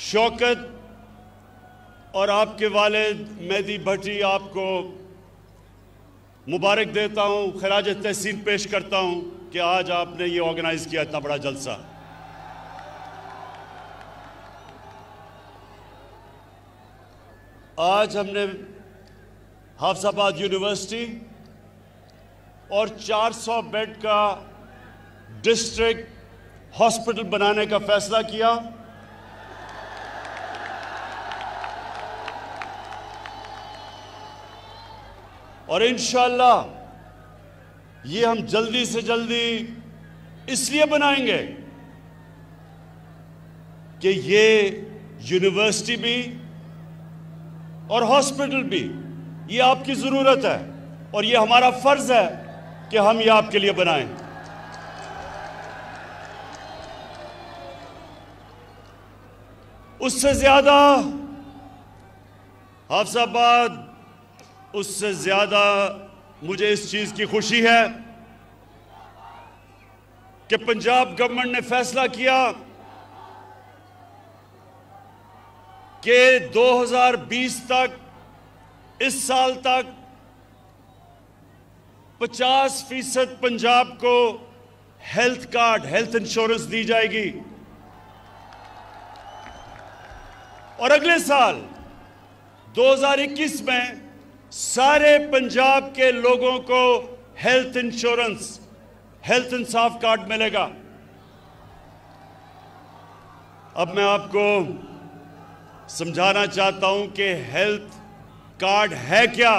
शौकत और आपके वालिद मेहदी भट्टी आपको मुबारक देता हूँ, खराज तहसीन पेश करता हूँ कि आज आपने ये ऑर्गेनाइज किया इतना बड़ा जलसा। आज हमने हाफिजाबाद यूनिवर्सिटी और 400 बेड का डिस्ट्रिक्ट हॉस्पिटल बनाने का फैसला किया। और इंशाअल्लाह ये हम जल्दी से जल्दी इसलिए बनाएंगे कि ये यूनिवर्सिटी भी और हॉस्पिटल भी ये आपकी ज़रूरत है और ये हमारा फ़र्ज़ है कि हम ये आपके लिए बनाएं। उससे ज़्यादा हाफिजाबाद, उससे ज़्यादा मुझे इस चीज़ की खुशी है कि पंजाब गवर्नमेंट ने फैसला किया कि 2020 तक, इस साल तक 50% पंजाब को हेल्थ कार्ड, हेल्थ इंश्योरेंस दी जाएगी और अगले साल 2021 में सारे पंजाब के लोगों को हेल्थ इंश्योरेंस, हेल्थ इंसाफ कार्ड मिलेगा। अब मैं आपको समझाना चाहता हूं कि हेल्थ कार्ड है क्या।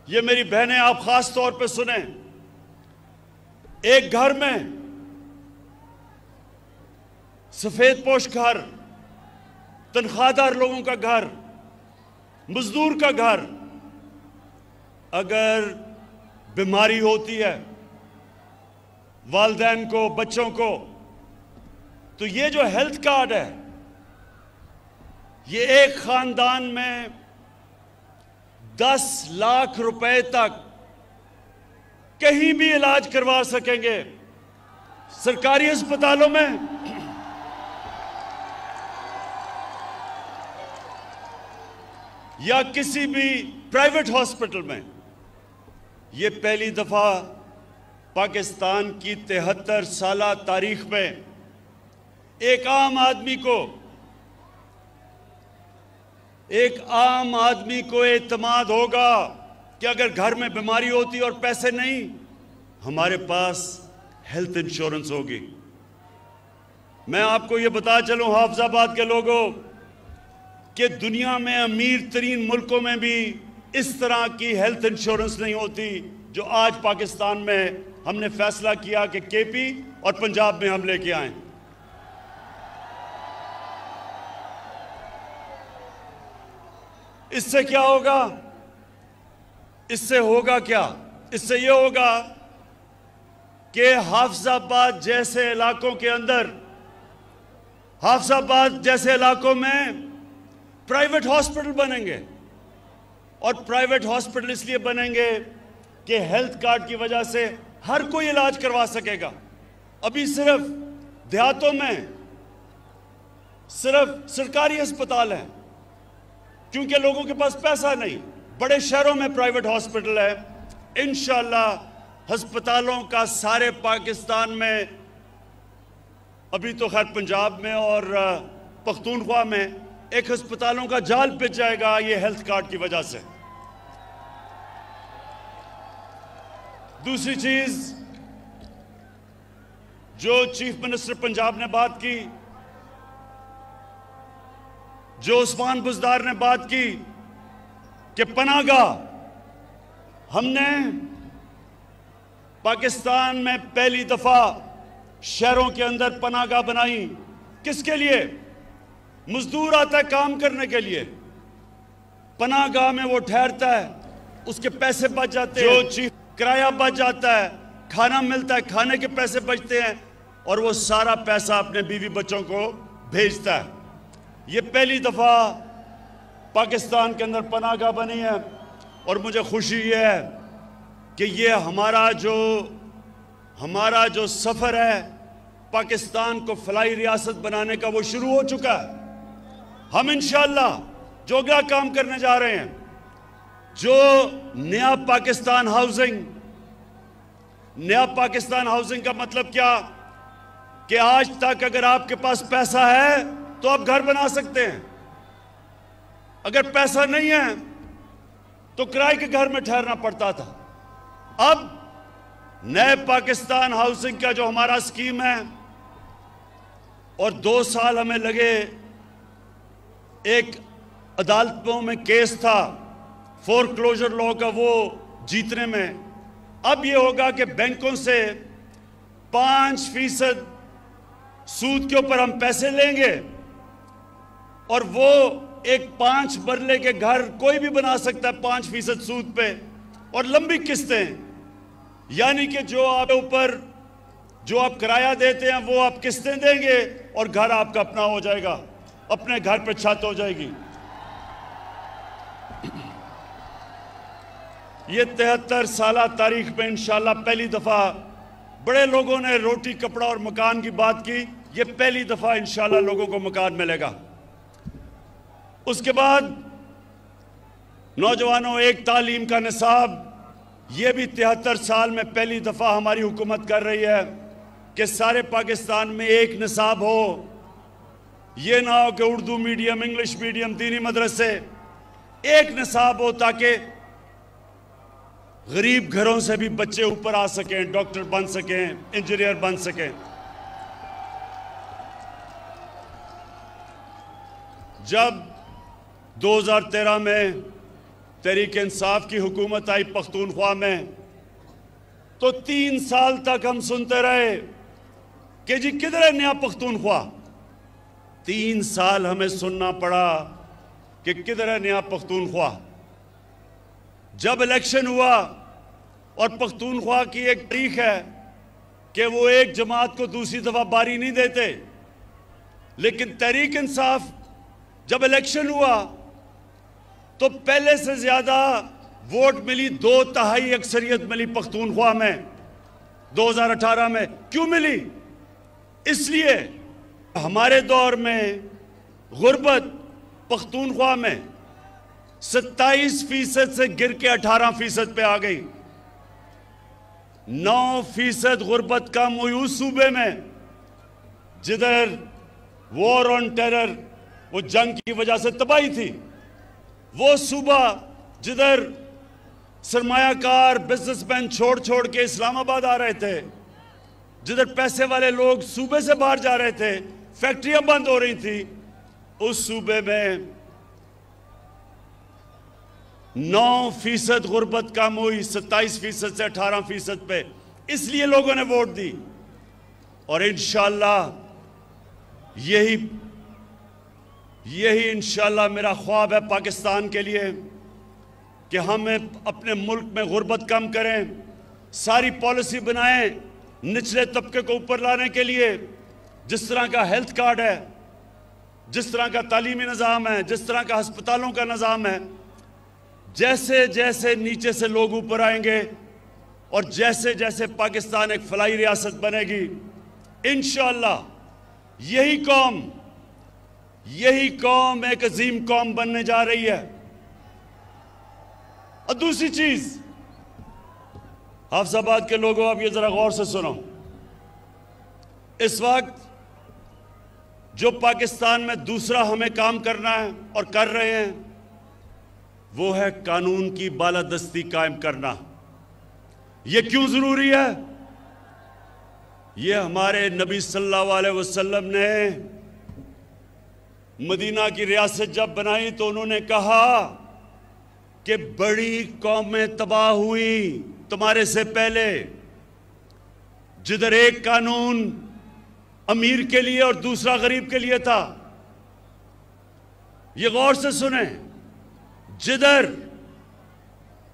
ये मेरी बहनें आप खास तौर पे सुने। एक घर में सफेद पोश घर, तनख्वाहदार लोगों का घर, मजदूर का घर, अगर बीमारी होती है वालिदैन को, बच्चों को, तो ये जो हेल्थ कार्ड है ये एक खानदान में 10 लाख रुपए तक कहीं भी इलाज करवा सकेंगे। सरकारी अस्पतालों में या किसी भी प्राइवेट हॉस्पिटल में। ये पहली दफा पाकिस्तान की 73 साला तारीख में एक आम आदमी को एतमाद होगा कि अगर घर में बीमारी होती और पैसे नहीं, हमारे पास हेल्थ इंश्योरेंस होगी। मैं आपको ये बता चलूं हाफिजाबाद के लोगों कि दुनिया में अमीर तरीन मुल्कों में भी इस तरह की हेल्थ इंश्योरेंस नहीं होती जो आज पाकिस्तान में हमने फैसला किया कि केपी और पंजाब में हम लेके आए। इससे क्या होगा? इससे होगा क्या? इससे यह होगा कि हाफिजाबाद जैसे इलाकों के अंदर, हाफिजाबाद जैसे इलाकों में प्राइवेट हॉस्पिटल बनेंगे। और प्राइवेट हॉस्पिटल इसलिए बनेंगे कि हेल्थ कार्ड की वजह से हर कोई इलाज करवा सकेगा। अभी सिर्फ देहातों में सिर्फ सरकारी अस्पताल हैं क्योंकि लोगों के पास पैसा नहीं। बड़े शहरों में प्राइवेट हॉस्पिटल है। इंशाअल्लाह अस्पतालों का सारे पाकिस्तान में, अभी तो खैर पंजाब में और पख्तूनख्वा में एक अस्पतालों का जाल पिच जाएगा ये हेल्थ कार्ड की वजह से। दूसरी चीज जो चीफ मिनिस्टर पंजाब ने बात की, जो उस्मान बुज़दार ने बात की कि पनाहगाह, हमने पाकिस्तान में पहली दफा शहरों के अंदर पनाहगाह बनाई। किसके लिए? मजदूर आता है काम करने के लिए, पनाहगाह में वो ठहरता है, उसके पैसे बच जाते हैं, जो चीफ किराया बच जाता है, खाना मिलता है, खाने के पैसे बचते हैं और वो सारा पैसा अपने बीवी बच्चों को भेजता है। ये पहली दफा पाकिस्तान के अंदर पनाहगाह बनी है और मुझे खुशी ये है कि ये हमारा जो सफ़र है पाकिस्तान को फलाई रियासत बनाने का वो शुरू हो चुका है। हम इंशाअल्लाह जो क्या काम करने जा रहे हैं, जो नया पाकिस्तान हाउसिंग का मतलब क्या कि आज तक अगर आपके पास पैसा है तो आप घर बना सकते हैं, अगर पैसा नहीं है तो किराए के घर में ठहरना पड़ता था। अब नए पाकिस्तान हाउसिंग का जो हमारा स्कीम है, और 2 साल हमें लगे, एक अदालतों में केस था फोरक्लोजर लॉ का, वो जीतने में। अब ये होगा कि बैंकों से 5% सूद के ऊपर हम पैसे लेंगे और वो एक 5 मरले के घर कोई भी बना सकता है 5% सूद पे, और लंबी किस्तें, यानी कि जो आप किराया देते हैं वो आप किस्तें देंगे और घर आपका अपना हो जाएगा, अपने घर पे छत हो जाएगी। ये 73 साल तारीख में इंशाल्लाह पहली दफा बड़े लोगों ने रोटी कपड़ा और मकान की बात की, ये पहली दफा इंशाल्लाह लोगों को मकान मिलेगा। उसके बाद नौजवानों, एक तालीम का निसाब, ये भी 73 साल में पहली दफा हमारी हुकूमत कर रही है कि सारे पाकिस्तान में एक निसाब हो। ये ना हो कि उर्दू मीडियम, इंग्लिश मीडियम, दीनी मदरसे, एक निसाब हो ताकि गरीब घरों से भी बच्चे ऊपर आ सकें, डॉक्टर बन सकें, इंजीनियर बन सकें। जब 2013 में तहरीक इंसाफ की हुकूमत आई पख्तूनख्वा में, तो 3 साल तक हम सुनते रहे कि जी किधर है नया पख्तूनख्वा। 3 साल हमें सुनना पड़ा कि किधर है नया पख्तूनख्वा। जब इलेक्शन हुआ, और पख्तूनख्वा की एक तारीख है कि वो एक जमात को दूसरी दफा बारी नहीं देते, लेकिन तहरीक इंसाफ जब इलेक्शन हुआ तो पहले से ज्यादा वोट मिली, 2/3 अक्सरियत मिली पख्तूनख्वा में 2018 में। क्यों मिली? इसलिए हमारे दौर में गुर्बत पख्तूनख्वा में 27% से गिर के 18% पे आ गई। 9% गुर्बत कम हुई उस सूबे में जिधर वॉर ऑन टेरर, वो जंग की वजह से तबाही थी। वो सूबा जिधर सरमायाकार बिजनेसमैन छोड़ छोड़ के इस्लामाबाद आ रहे थे, जिधर पैसे वाले लोग सूबे से बाहर जा रहे थे, फैक्ट्रियां बंद हो रही थी, उस सूबे में 9% गुर्बत कम हुई, 27% से 18% पे। इसलिए लोगों ने वोट दी, और इंशाअल्लाह यही इंशाअल्लाह मेरा ख्वाब है पाकिस्तान के लिए कि हम अपने मुल्क में गुर्बत कम करें, सारी पॉलिसी बनाएं निचले तबके को ऊपर लाने के लिए। जिस तरह का हेल्थ कार्ड है, जिस तरह का तालीमी निज़ाम है, जिस तरह का अस्पतालों का निज़ाम है, जैसे जैसे नीचे से लोग ऊपर आएंगे और जैसे जैसे पाकिस्तान एक फलाई रियासत बनेगी, इंशाअल्लाह यही कौम एक अजीम कौम बनने जा रही है। और दूसरी चीज, हाफिजाबाद के लोगों, अब ये जरा गौर से सुनो। इस वक्त जो पाकिस्तान में दूसरा हमें काम करना है और कर रहे हैं, वो है कानून की बालादस्ती कायम करना। ये क्यों जरूरी है? ये हमारे नबी सल्लल्लाहु अलैहि वसल्लम ने मदीना की रियासत जब बनाई तो उन्होंने कहा कि बड़ी कौमें तबाह हुई तुम्हारे से पहले, जिधर एक कानून अमीर के लिए और दूसरा गरीब के लिए था। ये गौर से सुने, जिधर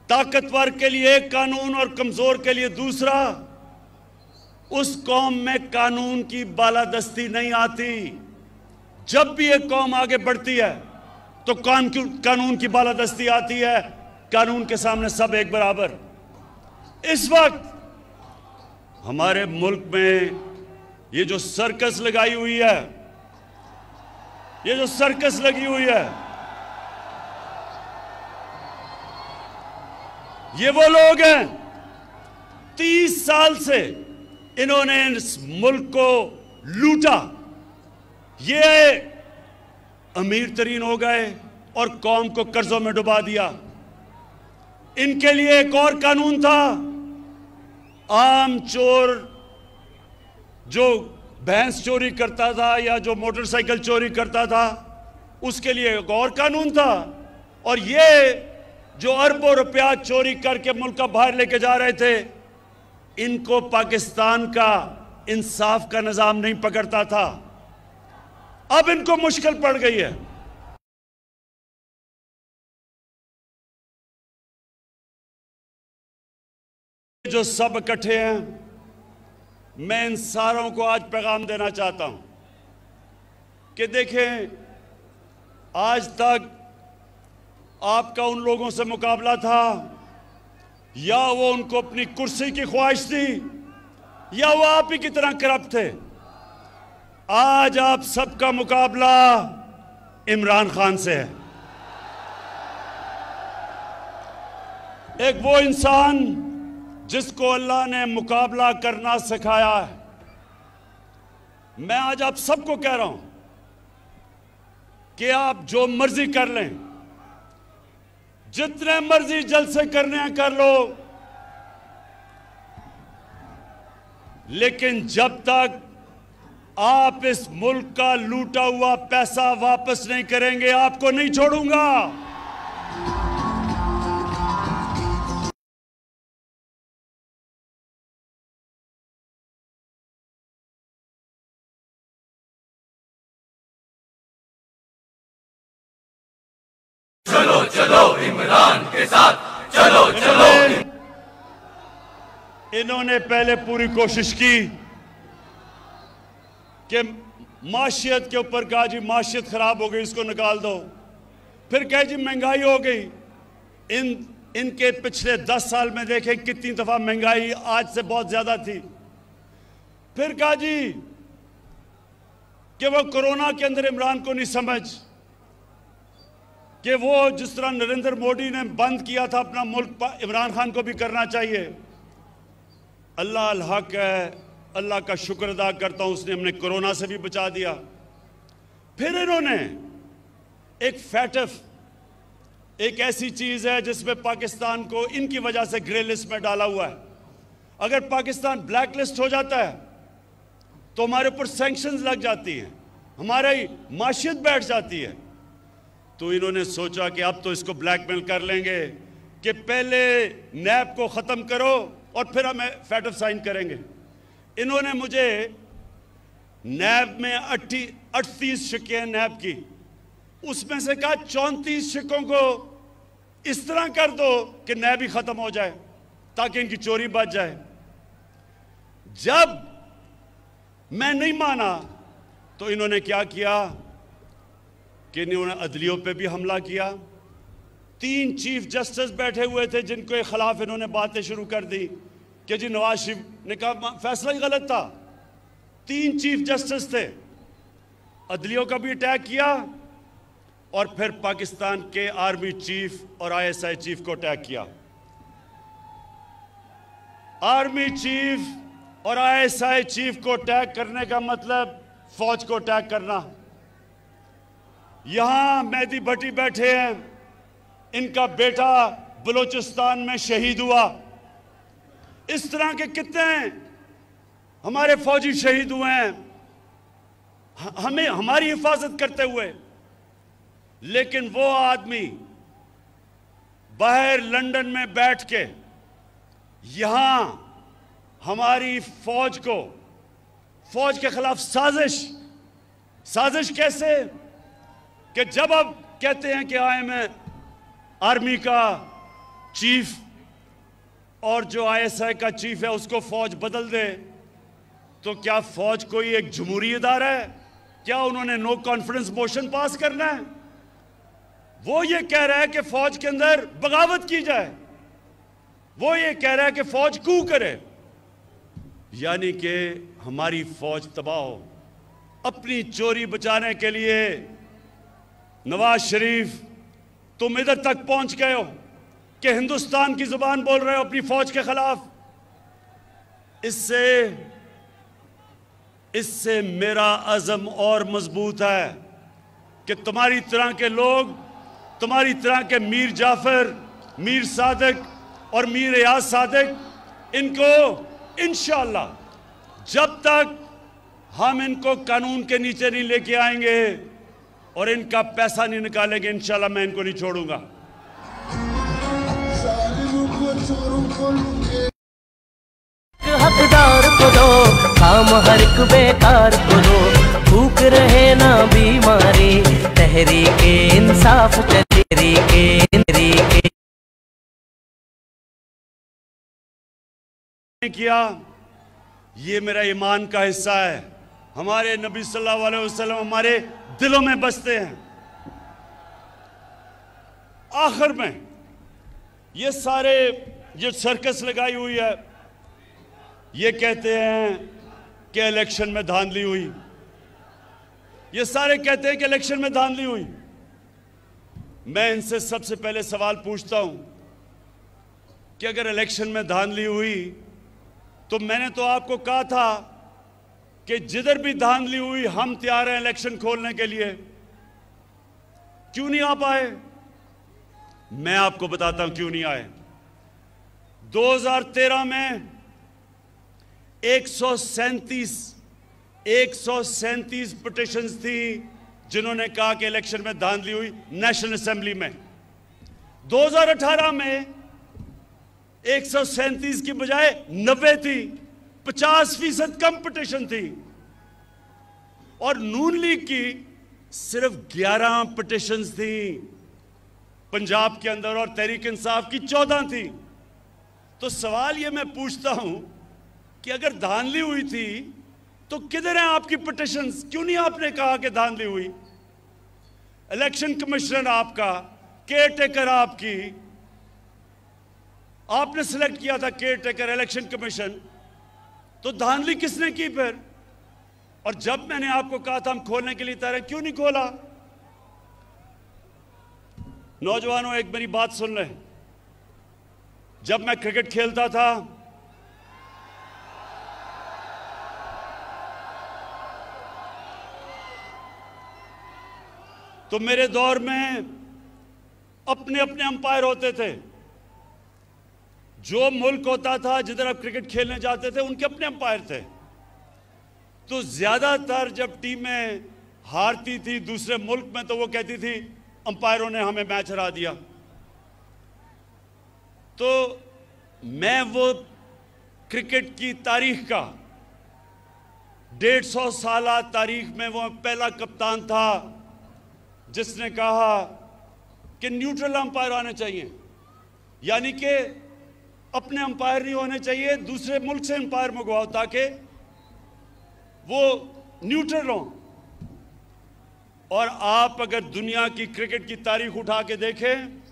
ताकतवर के लिए एक कानून और कमजोर के लिए दूसरा, उस कौम में कानून की बालादस्ती नहीं आती। जब भी एक कौम आगे बढ़ती है तो कानून की बालादस्ती आती है, कानून के सामने सब एक बराबर। इस वक्त हमारे मुल्क में ये जो सर्कस लगाई हुई है, ये जो सर्कस लगी हुई है, ये वो लोग हैं 30 साल से इन्होंने इस मुल्क को लूटा। ये अमीर तरीन हो गए और कौम को कर्जों में डुबा दिया। इनके लिए एक और कानून था, आम चोर जो भैंस चोरी करता था या जो मोटरसाइकिल चोरी करता था उसके लिए एक और कानून था, और ये जो अरबों रुपया चोरी करके मुल्क का बाहर लेके जा रहे थे, इनको पाकिस्तान का इंसाफ का निजाम नहीं पकड़ता था। अब इनको मुश्किल पड़ गई है। जो सब इकट्ठे हैं, मैं इन सारों को आज पैगाम देना चाहता हूं कि देखें, आज तक आपका उन लोगों से मुकाबला था, या वो उनको अपनी कुर्सी की ख्वाहिश थी, या वो आप ही की तरह करप्ट थे। आज आप सबका मुकाबला इमरान खान से है। एक वो इंसान जिसको अल्लाह ने मुकाबला करना सिखाया है। मैं आज आप सबको कह रहा हूं कि आप जो मर्जी कर लें, जितने मर्जी जलसे करने हैं कर लो, लेकिन जब तक आप इस मुल्क का लूटा हुआ पैसा वापस नहीं करेंगे, आपको नहीं छोड़ूंगा। चलो चलो इमरान के साथ, चलो चलो। इन्होंने पहले पूरी कोशिश की कि माशियत के ऊपर कहा जी माशियत खराब हो गई, इसको निकाल दो। फिर कहे जी महंगाई हो गई। इनके पिछले 10 साल में देखें कितनी दफा महंगाई आज से बहुत ज्यादा थी। फिर कहा जी कि वो कोरोना के अंदर इमरान को नहीं समझ कि वो जिस तरह नरेंद्र मोदी ने बंद किया था अपना मुल्क, इमरान खान को भी करना चाहिए। अल्लाह अल हक है, अल्लाह का शुक्र अदा करता हूं, उसने हमने कोरोना से भी बचा दिया। फिर इन्होंने एक फैटफ, एक ऐसी चीज है जिसमें पाकिस्तान को इनकी वजह से ग्रे लिस्ट में डाला हुआ है। अगर पाकिस्तान ब्लैक लिस्ट हो जाता है तो हमारे ऊपर सैंक्शंस लग जाती हैं, हमारी माशियत बैठ जाती है। तो इन्होंने सोचा कि अब तो इसको ब्लैकमेल कर लेंगे कि पहले नैब को ख़त्म करो और फिर हमें फैटफ साइन करेंगे। इन्होंने मुझे नैब में 38 शिक्के हैं नैब की, उसमें से कहा 34 शिक्कों को इस तरह कर दो कि नैब ही ख़त्म हो जाए ताकि इनकी चोरी बच जाए। जब मैं नहीं माना तो इन्होंने क्या किया कि इन्होंने अदलियों पे भी हमला किया। 3 चीफ जस्टिस बैठे हुए थे जिनके खिलाफ इन्होंने बातें शुरू कर दी कि जी नवाज शरीफ ने कहा फैसला ही गलत था। 3 चीफ जस्टिस थे, अदलियों का भी अटैक किया और फिर पाकिस्तान के आर्मी चीफ और ISI चीफ को अटैक किया। आर्मी चीफ और ISI चीफ को अटैक करने का मतलब फौज को अटैक करना। यहां मेहदी भट्टी बैठे हैं, इनका बेटा बलूचिस्तान में शहीद हुआ। इस तरह के कितने हमारे फौजी शहीद हुए हैं हमें हमारी हिफाजत करते हुए। लेकिन वो आदमी बाहर लंदन में बैठ के यहां हमारी फौज के खिलाफ साजिश कैसे कि जब अब कहते हैं कि मैं आर्मी का चीफ और जो ISI का चीफ है उसको फौज बदल दे, तो क्या फौज कोई एक जमहूरी इदारा है? क्या उन्होंने नो कॉन्फिडेंस मोशन पास करना है? वो ये कह रहा है कि फौज के अंदर बगावत की जाए, वो ये कह रहा है कि फौज कू करे। यानी कि हमारी फौज तबाह हो। अपनी चोरी बचाने के लिए नवाज शरीफ तुम इधर तक पहुंच गए हो कि हिंदुस्तान की जुबान बोल रहे हो अपनी फौज के खिलाफ। इससे मेरा अज़म और मजबूत है कि तुम्हारी तरह के लोग, तुम्हारी तरह के मीर जाफर, मीर सादिक और मीर याद सादिक, इनको इंशाअल्लाह जब तक हम इनको कानून के नीचे नहीं लेके आएंगे और इनका पैसा नहीं निकालेंगे, इंशाअल्लाह मैं इनको नहीं छोड़ूंगा। हकदार को दो, काम हर एक बेकार को दो, भूख रहे ना बीमारी, तहरीके इंसाफ तहरीके किया। ये मेरा ईमान का हिस्सा है। हमारे नबी सल्लल्लाहु अलैहि वसल्लम हमारे दिलों में बसते हैं। आखिर में ये सारे जो सर्कस लगाई हुई है, ये कहते हैं कि इलेक्शन में धांधली हुई। ये सारे कहते हैं कि इलेक्शन में धांधली हुई। मैं इनसे सबसे पहले सवाल पूछता हूं कि अगर इलेक्शन में धांधली हुई तो मैंने तो आपको कहा था कि जिधर भी धांधली हुई हम तैयार हैं इलेक्शन खोलने के लिए। क्यों नहीं आ पाए? मैं आपको बताता हूं क्यों नहीं आए। 2013 में 137 पिटिशंस थी जिन्होंने कहा कि इलेक्शन में धांधली हुई नेशनल असेंबली में। 2018 में 137 की बजाय 90 थी, 50% कम पिटिशन थी। और नून लीग की सिर्फ 11 पिटिशंस थी पंजाब के अंदर और तहरीक इंसाफ की 14 थी। तो सवाल ये मैं पूछता हूं कि अगर धांधली हुई थी तो किधर हैं आपकी पिटिशंस? क्यों नहीं आपने कहा कि धांधली हुई? इलेक्शन कमिश्नर आपका, केयर टेकर आपकी, आपने सिलेक्ट किया था केयर टेकर इलेक्शन कमीशन, तो धांधली किसने की फिर? और जब मैंने आपको कहा था हम खोलने के लिए तैयार हैं, क्यों नहीं खोला? नौजवानों एक मेरी बात सुन लें। जब मैं क्रिकेट खेलता था तो मेरे दौर में अपने अपने अंपायर होते थे। जो मुल्क होता था जिधर आप क्रिकेट खेलने जाते थे उनके अपने अंपायर थे। तो ज्यादातर जब टीमें हारती थी दूसरे मुल्क में तो वो कहती थी अंपायरों ने हमें मैच हरा दिया। तो मैं वो क्रिकेट की तारीख का 150 साल तारीख में वो पहला कप्तान था जिसने कहा कि न्यूट्रल अंपायर आने चाहिए, यानी कि अपने अंपायर नहीं होने चाहिए, दूसरे मुल्क से अंपायर मंगवाओ ताकि वो न्यूट्रल हो। और आप अगर दुनिया की क्रिकेट की तारीख उठा के देखें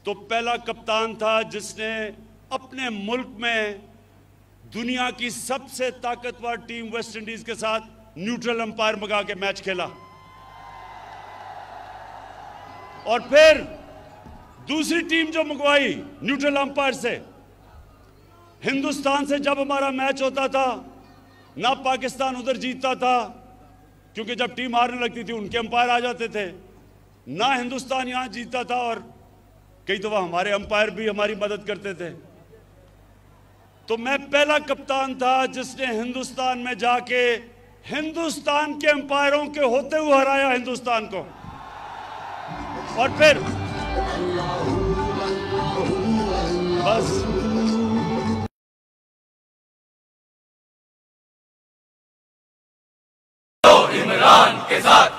तो पहला कप्तान था जिसने अपने मुल्क में दुनिया की सबसे ताकतवर टीम वेस्ट इंडीज के साथ न्यूट्रल अंपायर मंगा के मैच खेला। और फिर दूसरी टीम जो मंगवाई न्यूट्रल अंपायर से, हिंदुस्तान से जब हमारा मैच होता था ना पाकिस्तान उधर जीतता था क्योंकि जब टीम हारने लगती थी उनके अंपायर आ जाते थे, ना हिंदुस्तान यहां जीतता था और कई दफा हमारे अंपायर भी हमारी मदद करते थे। तो मैं पहला कप्तान था जिसने हिंदुस्तान में जाके हिंदुस्तान के अंपायरों के होते हुए हराया हिंदुस्तान को। और फिर बस इमरान के साथ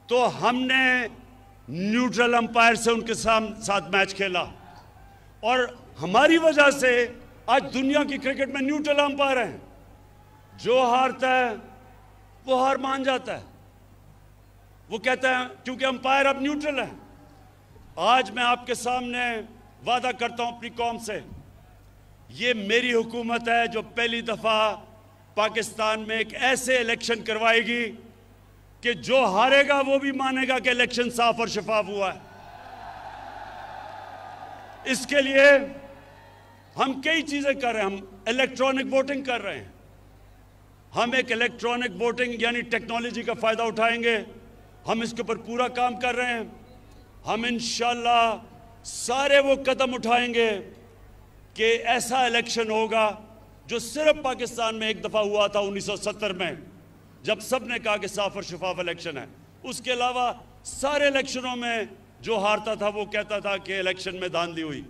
तो हमने न्यूट्रल अंपायर से उनके साथ मैच खेला और हमारी वजह से आज दुनिया की क्रिकेट में न्यूट्रल अंपायर हैं। जो हारता है वो हार मान जाता है, वो कहता है क्योंकि अंपायर अब न्यूट्रल है। आज मैं आपके सामने वादा करता हूं अपनी कौम से, ये मेरी हुकूमत है जो पहली दफ़ा पाकिस्तान में एक ऐसे इलेक्शन करवाएगी कि जो हारेगा वो भी मानेगा कि इलेक्शन साफ और शफाफ हुआ है। इसके लिए हम कई चीज़ें कर रहे हैं। हम इलेक्ट्रॉनिक वोटिंग कर रहे हैं। हम एक इलेक्ट्रॉनिक वोटिंग यानी टेक्नोलॉजी का फ़ायदा उठाएंगे। हम इसके ऊपर पूरा काम कर रहे हैं। हम इंशाअल्लाह सारे वो कदम उठाएंगे कि ऐसा इलेक्शन होगा जो सिर्फ पाकिस्तान में एक दफ़ा हुआ था 1970 में, जब सब ने कहा कि साफ और शफाफ इलेक्शन है। उसके अलावा सारे इलेक्शनों में जो हारता था वो कहता था कि इलेक्शन में धांधली हुई।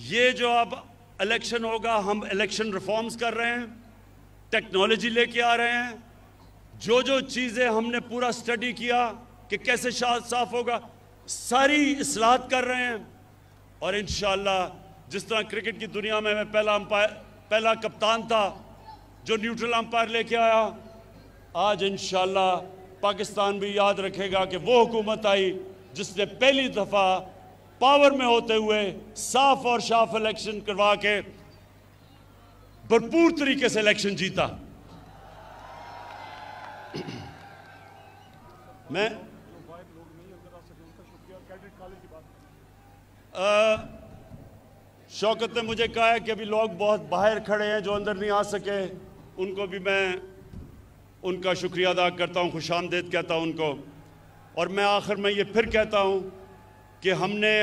ये जो अब इलेक्शन होगा, हम इलेक्शन रिफॉर्म्स कर रहे हैं, टेक्नोलॉजी लेके आ रहे हैं। जो जो चीज़ें हमने पूरा स्टडी किया कि कैसे साफ होगा, सारी इस्लाहत कर रहे हैं। और इंशाअल्लाह जिस तरह क्रिकेट की दुनिया में मैं पहला कप्तान था जो न्यूट्रल अंपायर लेके आया, आज इंशाअल्लाह पाकिस्तान भी याद रखेगा कि वो हुकूमत आई जिसने पहली दफ़ा पावर में होते हुए साफ और साफ इलेक्शन करवा के भरपूर तरीके से इलेक्शन जीता। मैं शौकत ने मुझे कहा है कि अभी लोग बहुत बाहर खड़े हैं जो अंदर नहीं आ सके, उनको भी मैं उनका शुक्रिया अदा करता हूँ, खुशामदीद कहता हूँ उनको। और मैं आखिर में ये फिर कहता हूँ कि हमने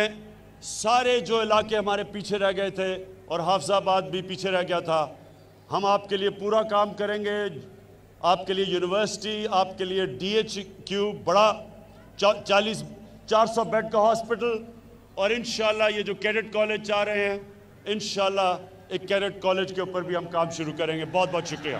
सारे जो इलाके हमारे पीछे रह गए थे और हाफिजाबाद भी पीछे रह गया था, हम आपके लिए पूरा काम करेंगे। आपके लिए यूनिवर्सिटी, आपके लिए DHQ बड़ा 400 बेड का हॉस्पिटल, और इंशाअल्लाह ये जो कैडेट कॉलेज चाह रहे हैं, इंशाअल्लाह एक कैडेट कॉलेज के ऊपर भी हम काम शुरू करेंगे। बहुत बहुत शुक्रिया।